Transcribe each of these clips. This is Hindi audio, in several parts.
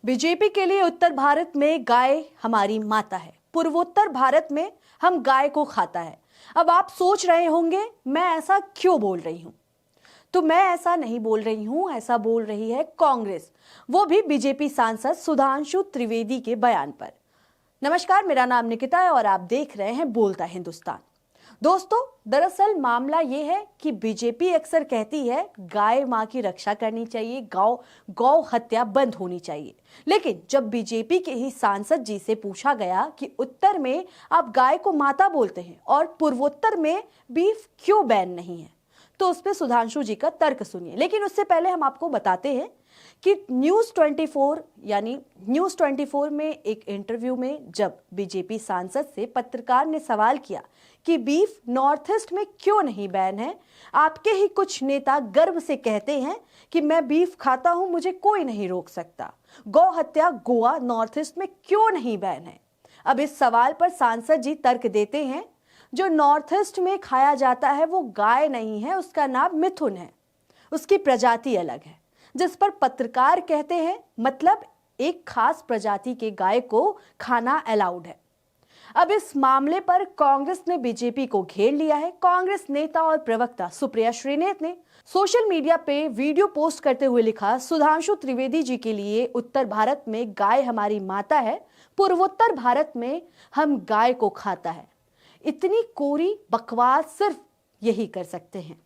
बीजेपी के लिए उत्तर भारत में गाय हमारी माता है, पूर्वोत्तर भारत में हम गाय को खाता है। अब आप सोच रहे होंगे मैं ऐसा क्यों बोल रही हूं। तो मैं ऐसा नहीं बोल रही हूं, ऐसा बोल रही है कांग्रेस, वो भी बीजेपी सांसद सुधांशु त्रिवेदी के बयान पर। नमस्कार, मेरा नाम निकिता है और आप देख रहे हैं बोलता हिंदुस्तान। दोस्तों, दरअसल मामला ये है कि बीजेपी अक्सर कहती है गाय मां की रक्षा करनी चाहिए, गौ हत्या बंद होनी चाहिए। लेकिन जब बीजेपी के ही सांसद जी से पूछा गया कि उत्तर में आप गाय को माता बोलते हैं और पूर्वोत्तर में बीफ क्यों बैन नहीं है, तो उस पर सुधांशु जी का तर्क सुनिए। लेकिन उससे पहले हम आपको बताते हैं कि न्यूज़ 24 में एक इंटरव्यू में जब बीजेपी सांसद से पत्रकार ने सवाल किया कि बीफ नॉर्थ ईस्ट में क्यों नहीं बैन है, आपके ही कुछ नेता गर्व से कहते हैं कि मैं बीफ खाता हूं, मुझे कोई नहीं रोक सकता। गौ हत्या गोवा नॉर्थ ईस्ट में क्यों नहीं बैन है? अब इस सवाल पर सांसद जी तर्क देते हैं, जो नॉर्थ ईस्ट में खाया जाता है वो गाय नहीं है, उसका नाम मिथुन है, उसकी प्रजाति अलग है। जिस पर पत्रकार कहते हैं मतलब एक खास प्रजाति के गाय को खाना अलाउड है। अब इस मामले पर कांग्रेस ने बीजेपी को घेर लिया है। कांग्रेस नेता और प्रवक्ता सुप्रिया श्रीनेत ने सोशल मीडिया पे वीडियो पोस्ट करते हुए लिखा, सुधांशु त्रिवेदी जी के लिए उत्तर भारत में गाय हमारी माता है, पूर्वोत्तर भारत में हम गाय को खाता है। इतनी कोरी बकवास सिर्फ यही कर सकते हैं।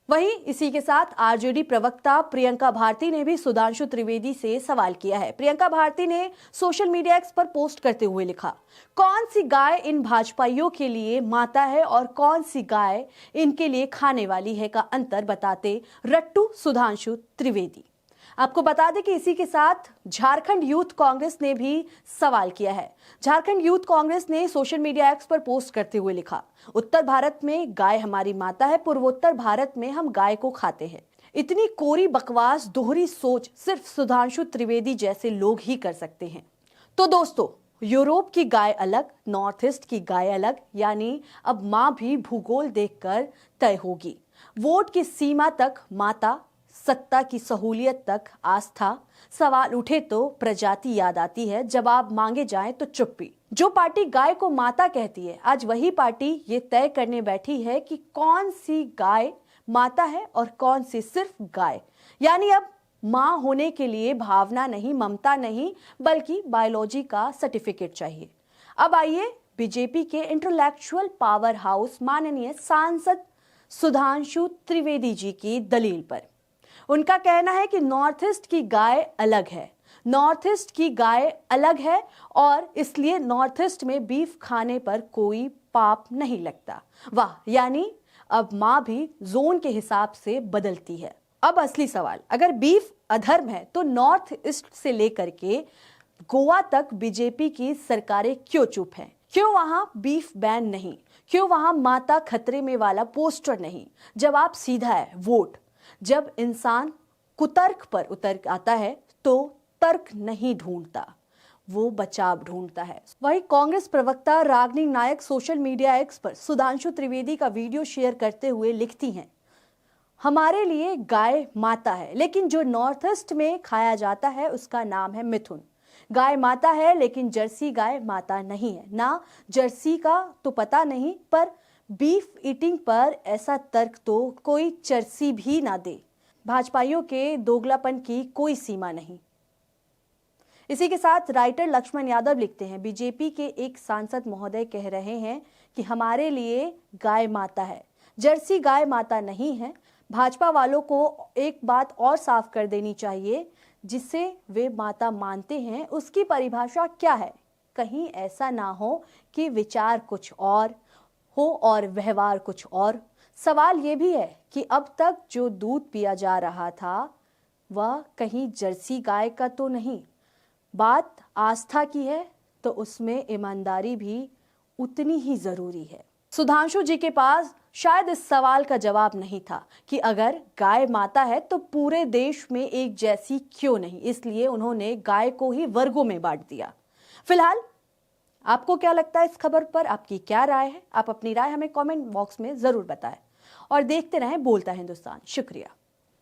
वहीं इसी के साथ आरजेडी प्रवक्ता प्रियंका भारती ने भी सुधांशु त्रिवेदी से सवाल किया है। प्रियंका भारती ने सोशल मीडिया एक्स पर पोस्ट करते हुए लिखा, कौन सी गाय इन भाजपाइयों के लिए माता है और कौन सी गाय इनके लिए खाने वाली है का अंतर बताते रट्टू सुधांशु त्रिवेदी। आपको बता दें कि इसी के साथ झारखंड यूथ कांग्रेस ने भी सवाल किया है। झारखंड यूथ कांग्रेस ने सोशल मीडिया एक्स पर पोस्ट करते हुए लिखा, उत्तर भारत में गाय हमारी माता है, पूर्वोत्तर भारत में हम गाय को खाते हैं। इतनी कोरी बकवास, दोहरी सोच सिर्फ सुधांशु त्रिवेदी जैसे लोग ही कर सकते हैं। तो दोस्तों, यूरोप की गाय अलग, नॉर्थ ईस्ट की गाय अलग, यानी अब मां भी भूगोल देखकर तय होगी। वोट की सीमा तक माता, सत्ता की सहूलियत तक आस्था। सवाल उठे तो प्रजाति याद आती है, जवाब मांगे जाए तो चुप्पी। जो पार्टी गाय को माता कहती है, आज वही पार्टी ये तय करने बैठी है कि कौन सी गाय माता है और कौन सी सिर्फ गाय। यानी अब मां होने के लिए भावना नहीं, ममता नहीं, बल्कि बायोलॉजी का सर्टिफिकेट चाहिए। अब आइए बीजेपी के इंटेलेक्चुअल पावर हाउस माननीय सांसद सुधांशु त्रिवेदी जी की दलील पर। उनका कहना है कि नॉर्थ ईस्ट की गाय अलग है, नॉर्थ ईस्ट की गाय अलग है और इसलिए नॉर्थ ईस्ट में बीफ खाने पर कोई पाप नहीं लगता। वाह, यानी अब मां भी जोन के हिसाब से बदलती है। अब असली सवाल, अगर बीफ अधर्म है तो नॉर्थ ईस्ट से लेकर के गोवा तक बीजेपी की सरकारें क्यों चुप हैं? क्यों वहां बीफ बैन नहीं? क्यों वहां माता खतरे में वाला पोस्टर नहीं? जवाब सीधा है, वोट। जब इंसान कुतर्क पर उतर आता है तो तर्क नहीं ढूंढता, वो बचाव ढूंढता है। वहीं कांग्रेस प्रवक्ता रागिनी नायक सोशल मीडिया एक्स पर सुधांशु त्रिवेदी का वीडियो शेयर करते हुए लिखती हैं, हमारे लिए गाय माता है, लेकिन जो नॉर्थ ईस्ट में खाया जाता है उसका नाम है मिथुन। गाय माता है लेकिन जर्सी गाय माता नहीं है। ना जर्सी का तो पता नहीं, पर बीफ ईटिंग पर ऐसा तर्क तो कोई चर्सी भी ना दे। भाजपाइयों के दोगलापन की कोई सीमा नहीं। इसी के साथ राइटर लक्ष्मण यादव लिखते हैं, बीजेपी के एक सांसद महोदय कह रहे हैं कि हमारे लिए गाय माता है, जर्सी गाय माता नहीं है। भाजपा वालों को एक बात और साफ कर देनी चाहिए, जिसे वे माता मानते हैं उसकी परिभाषा क्या है। कहीं ऐसा ना हो कि विचार कुछ और हो और व्यवहार कुछ और। सवाल यह भी है कि अब तक जो दूध पिया जा रहा था वह कहीं जर्सी गाय का तो नहीं। बात आस्था की है तो उसमें ईमानदारी भी उतनी ही जरूरी है। सुधांशु जी के पास शायद इस सवाल का जवाब नहीं था कि अगर गाय माता है तो पूरे देश में एक जैसी क्यों नहीं, इसलिए उन्होंने गाय को ही वर्गों में बांट दिया। फिलहाल आपको क्या लगता है इस खबर पर? आपकी क्या राय है? आप अपनी राय हमें कमेंट बॉक्स में जरूर बताएं और देखते रहें बोलता हिंदुस्तान। शुक्रिया।